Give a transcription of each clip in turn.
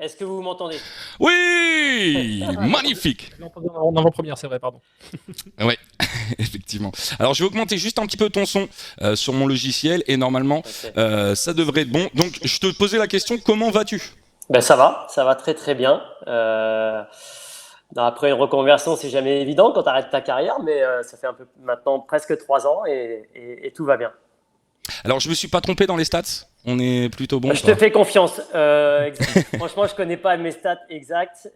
Est-ce que vous m'entendez? Oui, magnifique. Je l'ai entendu en avant-première, c'est vrai, pardon. Ouais, effectivement. Alors, je vais augmenter juste un petit peu ton son sur mon logiciel et normalement, Ok. ça devrait être bon. Donc, je te posais la question, comment vas-tu? Ben ça va très très bien. Après une reconversion, c'est jamais évident quand tu arrêtes ta carrière, mais ça fait un peu maintenant presque 3 ans et tout va bien. Alors, je me suis pas trompé dans les stats. On est plutôt bon ou Je te pas? fais confiance. Franchement, je connais pas mes stats exactes.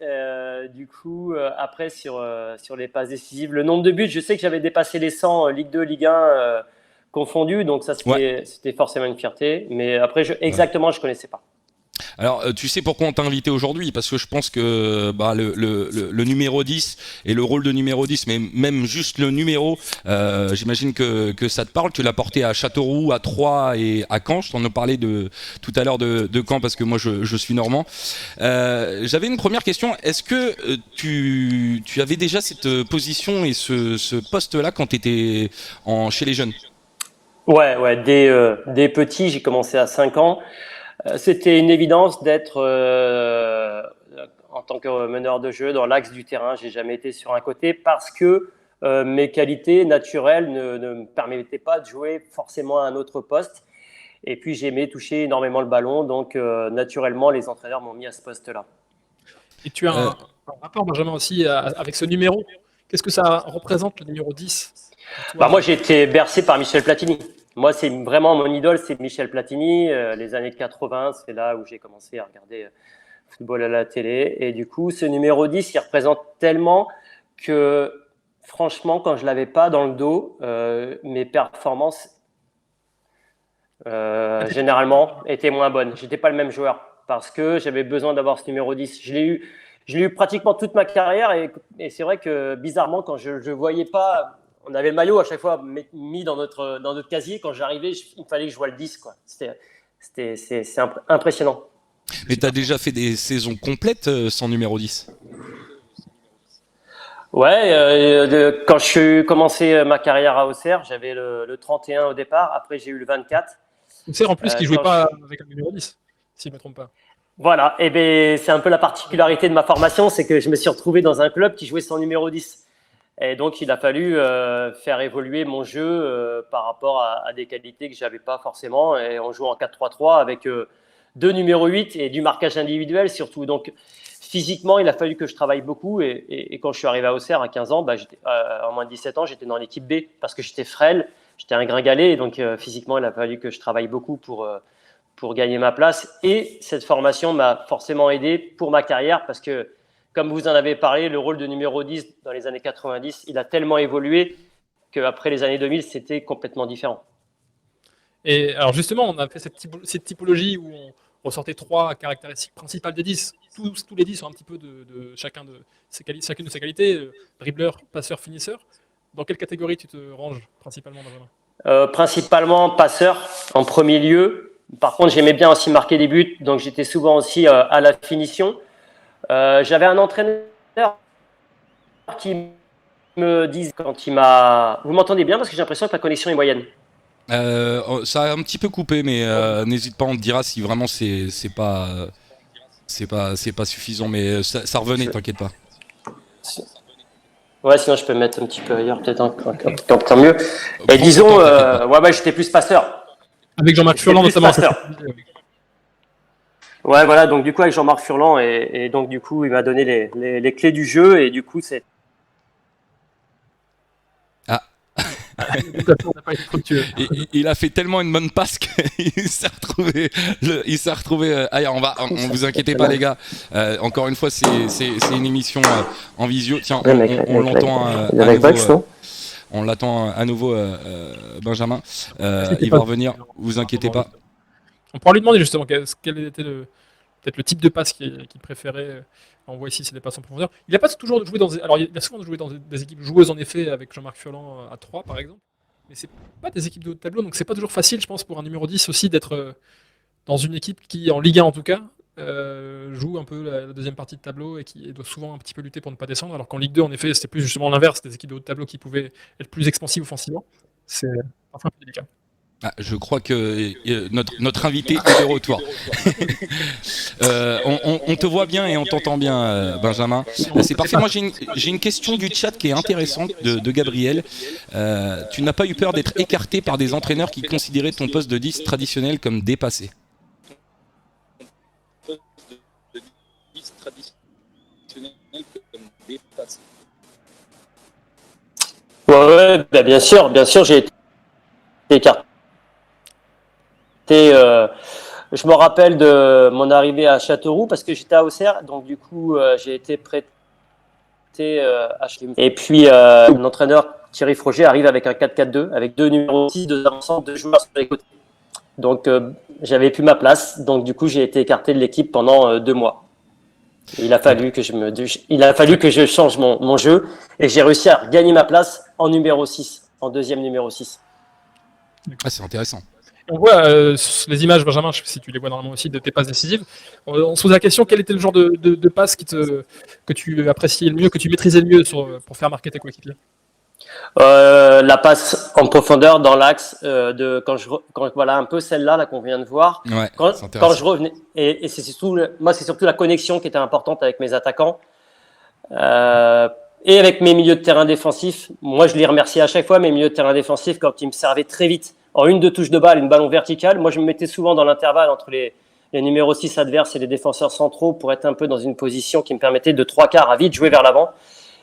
Du coup, après sur les passes décisives, le nombre de buts, je sais que j'avais dépassé les 100 Ligue 2, Ligue 1 confondus, donc ça Ouais. c'était forcément une fierté. Mais après, Ouais. exactement, je connaissais pas. Alors, tu sais pourquoi on t'a invité aujourd'hui? Parce que je pense que bah, le numéro 10 et le rôle de numéro 10, mais même juste le numéro, j'imagine que ça te parle. Tu l'as porté à Châteauroux, à Troyes et à Caen. Je t'en ai parlé tout à l'heure de Caen parce que moi je suis normand. J'avais une première question. Est-ce que tu avais déjà cette position et ce poste-là quand tu étais chez les jeunes? Ouais, dès petit, j'ai commencé à 5 ans. C'était une évidence d'être en tant que meneur de jeu dans l'axe du terrain. J'ai jamais été sur un côté parce que mes qualités naturelles ne me permettaient pas de jouer forcément à un autre poste. Et puis j'aimais toucher énormément le ballon, donc naturellement les entraîneurs m'ont mis à ce poste-là. Et tu as Euh, un rapport, Benjamin, aussi avec ce numéro. Qu'est-ce que ça représente, le numéro 10, pour Bah toi? moi j'ai été bercé par Michel Platini. Moi c'est vraiment mon idole, c'est Michel Platini. Les années 80, c'est là où j'ai commencé à regarder football à la télé. Et du coup, ce numéro 10, il représente tellement que, franchement, quand je l'avais pas dans le dos, mes performances, généralement, étaient moins bonnes. J'étais pas le même joueur parce que j'avais besoin d'avoir ce numéro 10. Je l'ai eu pratiquement toute ma carrière et c'est vrai que, bizarrement, quand je voyais pas, on avait le maillot à chaque fois mis dans notre casier. Quand j'arrivais, il fallait que je voie le 10, quoi. C'est impressionnant. mais tu as déjà fait des saisons complètes sans numéro 10? Ouais, quand je suis commencé ma carrière à Auxerre, j'avais le 31 au départ. Après, j'ai eu le 24. C'est en plus qui jouait Quand je... pas avec un numéro 10, si je ne me trompe pas. Voilà, et ben c'est un peu la particularité de ma formation, c'est que je me suis retrouvé dans un club qui jouait sans numéro 10. Et donc, il a fallu faire évoluer mon jeu par rapport à des qualités que j'avais pas forcément. Et on joue en 4-3-3 avec deux numéros 8 et du marquage individuel surtout. Donc, physiquement, il a fallu que je travaille beaucoup. Et quand je suis arrivé à Auxerre à 15 ans, bah, en moins de 17 ans, j'étais dans l'équipe B parce que j'étais frêle, j'étais un gringalet. Et donc, physiquement, il a fallu que je travaille beaucoup pour gagner ma place. Et cette formation m'a forcément aidé pour ma carrière parce que, comme vous en avez parlé, le rôle de numéro 10 dans les années 90, il a tellement évolué qu'après les années 2000, c'était complètement différent. Et alors justement, on a fait cette typologie où on ressortait trois caractéristiques principales des 10. Tous les 10 sont un petit peu de chacune de ses qualités, dribbleur, passeur, finisseur. Dans quelle catégorie tu te ranges principalement, Benjamin? Principalement passeur en premier lieu. Par contre, j'aimais bien aussi marquer des buts, donc j'étais souvent aussi à la finition. J'avais un entraîneur qui me disait quand il m'a... Vous m'entendez bien parce que j'ai l'impression que la connexion est moyenne. Ça a un petit peu coupé, mais n'hésite pas, on te dira si vraiment c'est pas suffisant, mais ça revenait, t'inquiète pas. Ouais, sinon je peux me mettre un petit peu ailleurs, peut-être tant mieux. Et Prends ton disons, temps, t'inquiète pas. ouais, j'étais plus passeur. Avec Jean-Marc J'étais Furlan plus notamment, ça passeur. Ouais, voilà, donc du coup avec Jean-Marc Furlan et donc du coup il m'a donné les clés du jeu et du coup c'est... Ah, on n'a pas été fructueux. il a fait tellement une bonne passe qu'il s'est retrouvé ailleurs. On vous inquiétez pas les gars. Encore une fois, c'est une émission en visio. Tiens, on l'entend à nouveau. On l'attend à nouveau, Benjamin. Il va revenir. Vous inquiétez pas. On pourra lui demander justement quel était peut-être le type de passe qu'il préférait. On voit ici, c'est des passes en profondeur. Il n'a pas toujours joué alors il a souvent joué dans des équipes joueuses en effet, avec Jean-Marc Furlan à 3 par exemple. Mais c'est pas des équipes de haut de tableau, donc c'est pas toujours facile, je pense, pour un numéro 10 aussi d'être dans une équipe qui, en Ligue 1 en tout cas, joue un peu la deuxième partie de tableau et qui doit souvent un petit peu lutter pour ne pas descendre. Alors qu'en Ligue 2, en effet, c'était plus justement l'inverse, des équipes de haut de tableau qui pouvaient être plus expansives offensivement. C'est parfois un peu délicat. Ah, je crois que notre invité est de retour. On te voit bien et on t'entend bien, Benjamin. C'est parfait. Moi, j'ai une question du chat qui est intéressante de Gabriel. Tu n'as pas eu peur d'être écarté par des entraîneurs qui considéraient ton poste de 10 traditionnel comme dépassé? Ouais, bah, bien sûr, j'ai été écarté. Je me rappelle de mon arrivée à Châteauroux parce que j'étais à Auxerre, donc du coup j'ai été prêté à Châteauroux. Et puis l'entraîneur Thierry Froger arrive avec un 4-4-2 avec deux numéros 6, deux avancants, deux joueurs sur les côtés. Donc j'avais plus ma place, donc du coup j'ai été écarté de l'équipe pendant 2 mois. Et il a fallu que je change mon jeu et j'ai réussi à gagner ma place en numéro 6, en deuxième numéro 6. Ah, c'est intéressant. On voit sur les images, Benjamin, je sais pas si tu les vois normalement aussi, de tes passes décisives. On se pose la question, quel était le genre de passe que tu appréciais le mieux, que tu maîtrisais le mieux pour faire marquer tes coéquipiers? La passe en profondeur dans l'axe voilà un peu celle-là là, qu'on vient de voir. Ouais, Quand je revenais et c'est surtout la connexion qui était importante avec mes attaquants et avec mes milieux de terrain défensifs. Moi, je les remercie à chaque fois mes milieux de terrain défensifs quand ils me servaient très vite en 1-2 touches de balle, une ballon verticale. Moi, je me mettais souvent dans l'intervalle entre les numéros 6 adverses et les défenseurs centraux pour être un peu dans une position qui me permettait de 3/4 à vite jouer vers l'avant.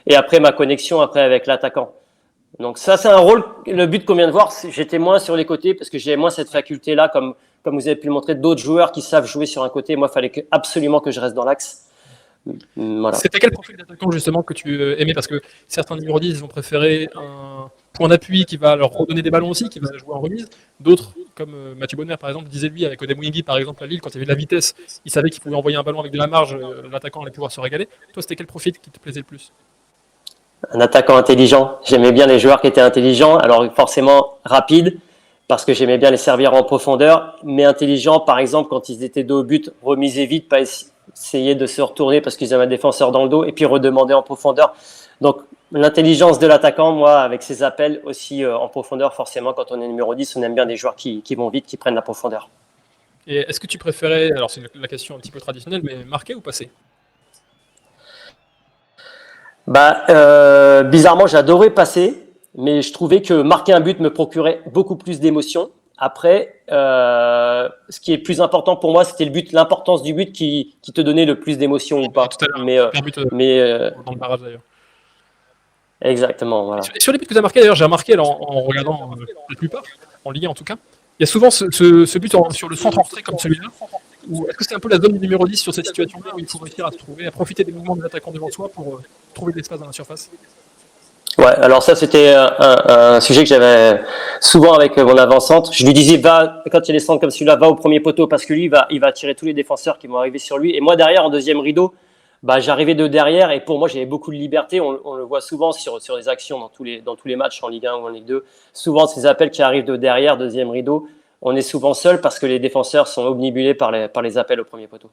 Et après, ma connexion avec l'attaquant. Donc ça, c'est un rôle, le but qu'on vient de voir, j'étais moins sur les côtés parce que j'avais moins cette faculté-là, comme vous avez pu le montrer, d'autres joueurs qui savent jouer sur un côté. Moi, il fallait absolument que je reste dans l'axe. Voilà. C'était quel profil d'attaquant justement que tu aimais? Parce que certains numéros 10 vont préférer un point d'appui qui va leur redonner des ballons aussi, qui va jouer en remise. D'autres, comme Mathieu Bonner par exemple, disait lui avec Odemwingie par exemple à Lille, quand il y avait de la vitesse, il savait qu'il pouvait envoyer un ballon avec de la marge, l'attaquant allait pouvoir se régaler. Toi, c'était quel profil qui te plaisait le plus? Un attaquant intelligent. J'aimais bien les joueurs qui étaient intelligents, alors forcément rapides, parce que j'aimais bien les servir en profondeur, mais intelligents, par exemple, quand ils étaient dos au but, remiser vite, pas essayer de se retourner parce qu'ils avaient un défenseur dans le dos, et puis redemander en profondeur. Donc, l'intelligence de l'attaquant, moi, avec ses appels aussi en profondeur, forcément, quand on est numéro 10, on aime bien des joueurs qui vont vite, qui prennent la profondeur. Et est-ce que tu préférais, alors c'est la question un petit peu traditionnelle, mais marquer ou passer? Bizarrement, j'adorais passer, mais je trouvais que marquer un but me procurait beaucoup plus d'émotions. Après, ce qui est plus important pour moi, c'était le but, l'importance du but qui te donnait le plus d'émotions ou pas. Tout à l'heure, super but dans le barrage d'ailleurs. Exactement, voilà. Et sur les buts que tu as marqués, d'ailleurs, j'ai remarqué en regardant la plupart, en Ligue 1 en tout cas, il y a souvent ce but sur le centre en retrait comme celui-là. Est-ce que c'est un peu la zone du numéro 10 sur cette situation-là où il faut réussir à se trouver, à profiter des mouvements des attaquants devant soi pour trouver de l'espace dans la surface? Ouais, alors ça c'était un sujet que j'avais souvent avec mon avant-centre. Je lui disais quand il y a des centres comme celui-là, va au premier poteau parce que lui il va attirer tous les défenseurs qui vont arriver sur lui. Et moi derrière en deuxième rideau, j'arrivais de derrière et pour moi j'avais beaucoup de liberté. On le voit souvent sur les actions dans tous les matchs en Ligue 1 ou en Ligue 2. Souvent ces appels qui arrivent de derrière, deuxième rideau, on est souvent seul parce que les défenseurs sont obnubilés par les appels au premier poteau.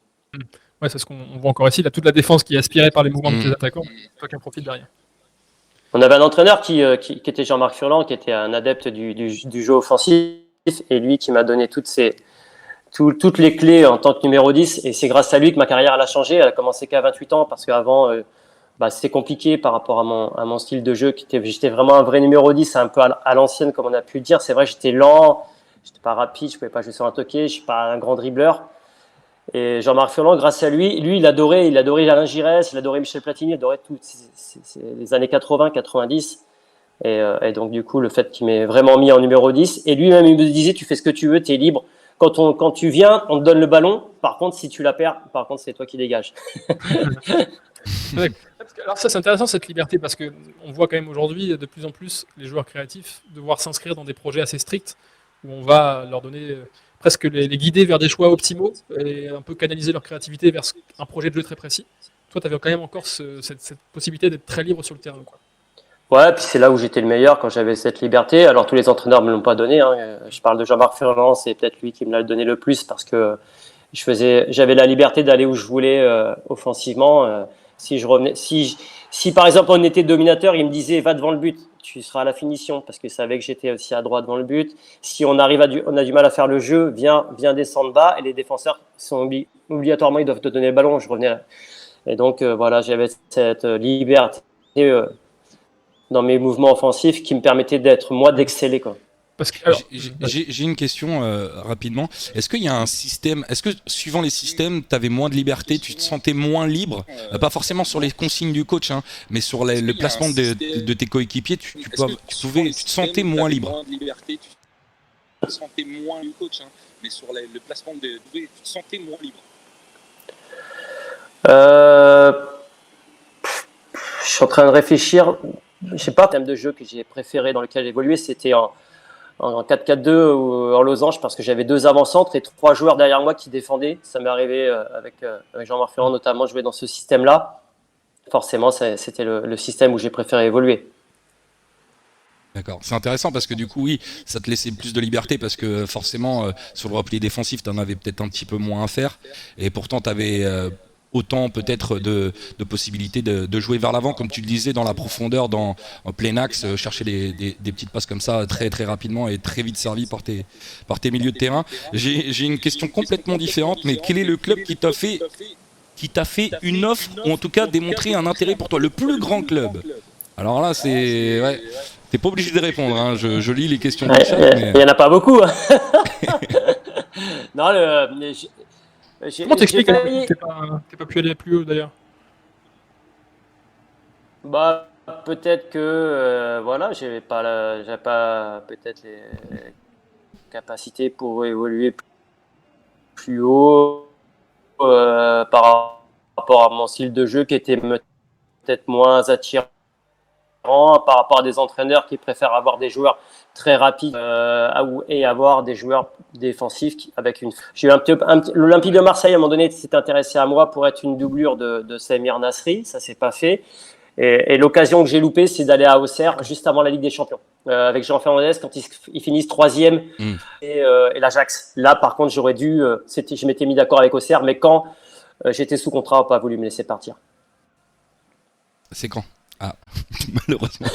Ouais, c'est ce qu'on voit encore ici. Là, toute la défense qui est aspirée par les mouvements de tes attaquants, toi qui en profites derrière. On avait un entraîneur qui était Jean-Marc Furlan, qui était un adepte du jeu offensif, et lui qui m'a donné toutes les clés en tant que numéro 10, et c'est grâce à lui que ma carrière a changé. Elle a commencé qu'à 28 ans, parce qu'avant, c'était compliqué par rapport à mon style de jeu, j'étais vraiment un vrai numéro 10, un peu à l'ancienne, comme on a pu le dire. C'est vrai, j'étais lent, j'étais pas rapide, je pouvais pas jouer sur un toqué, je suis pas un grand dribbleur. Et Jean-Marc Furlan, grâce à lui, il adorait Alain Giresse, il adorait Michel Platini, il adorait toutes les années 80, 90. Et donc, du coup, le fait qu'il m'ait vraiment mis en numéro 10. Et lui-même, il me disait, tu fais ce que tu veux, tu es libre. Quand tu viens, on te donne le ballon. Par contre, si tu la perds, c'est toi qui dégages. Alors ça, c'est intéressant, cette liberté, parce qu'on voit quand même aujourd'hui, de plus en plus, les joueurs créatifs devoir s'inscrire dans des projets assez stricts, où on va leur donner... presque les guider vers des choix optimaux et un peu canaliser leur créativité vers un projet de jeu très précis. Toi, tu avais quand même encore cette possibilité d'être très libre sur le terrain, quoi. Ouais, puis c'est là où j'étais le meilleur, quand j'avais cette liberté. Alors, tous les entraîneurs ne me l'ont pas donné. Je parle de Jean-Marc Furlan, c'est peut-être lui qui me l'a donné le plus parce que j'avais la liberté d'aller où je voulais offensivement. Si je revenais, si par exemple on était dominateur, il me disait va devant le but, tu seras à la finition parce qu'il savait que j'étais aussi à droite devant le but. Si on arrive on a du mal à faire le jeu, viens descendre bas et les défenseurs sont obligatoirement ils doivent te donner le ballon. Je revenais là. Et donc voilà, j'avais cette liberté dans mes mouvements offensifs qui me permettait d'exceller quoi. Parce que, alors, J'ai une question rapidement. Est-ce qu'il y a un système, est-ce que suivant les systèmes, tu avais moins de liberté, tu te sentais moins libre, pas forcément sur les consignes du coach, hein, mais sur le placement de tes coéquipiers, tu te sentais moins libre. Tu te sentais moins du coach, hein, mais sur le placement tu te sentais moins libre. Je suis en train de réfléchir. Je sais pas, le thème de jeu que j'ai préféré dans lequel j'ai évolué, c'était en 4-4-2 ou en losange parce que j'avais 2 avant-centres et 3 joueurs derrière moi qui défendaient. Ça m'est arrivé avec Jean-Marc Ferrand notamment jouer dans ce système-là. Forcément, c'était le système où j'ai préféré évoluer. D'accord, c'est intéressant parce que du coup, oui, ça te laissait plus de liberté parce que forcément, sur le repli défensif, tu en avais peut-être un petit peu moins à faire et pourtant tu avais autant peut-être de possibilités de jouer vers l'avant, comme tu le disais, dans la profondeur, en plein axe, chercher des petites passes comme ça très très rapidement et très vite servi par tes milieux de terrain. J'ai une question complètement différente, mais quel est le club qui t'a fait une offre, ou en tout cas démontré un intérêt pour toi, le plus grand club? Alors là, c'est... Ouais, t'es pas obligé de répondre, hein. Je lis les questions du chat, mais... Il n'y en a pas beaucoup. Non, comment t'expliques que t'es pas pu aller plus haut d'ailleurs? Bah, peut-être que voilà, j'avais pas peut-être les capacités pour évoluer plus haut par rapport à mon style de jeu qui était peut-être moins attirant par rapport à des entraîneurs qui préfèrent avoir des joueurs très rapides et avoir des joueurs défensifs avec une. J'ai eu l'Olympique de Marseille à un moment donné s'est intéressé à moi pour être une doublure de Samir Nasri, ça s'est pas fait. Et l'occasion que j'ai loupée, c'est d'aller à Auxerre juste avant la Ligue des Champions avec Jean-Fernand Modeste quand ils finissent 3e et l'Ajax. Là, par contre, j'aurais dû. Je m'étais mis d'accord avec Auxerre, mais quand j'étais sous contrat, on n'a pas voulu me laisser partir. C'est quand? Ah, malheureusement.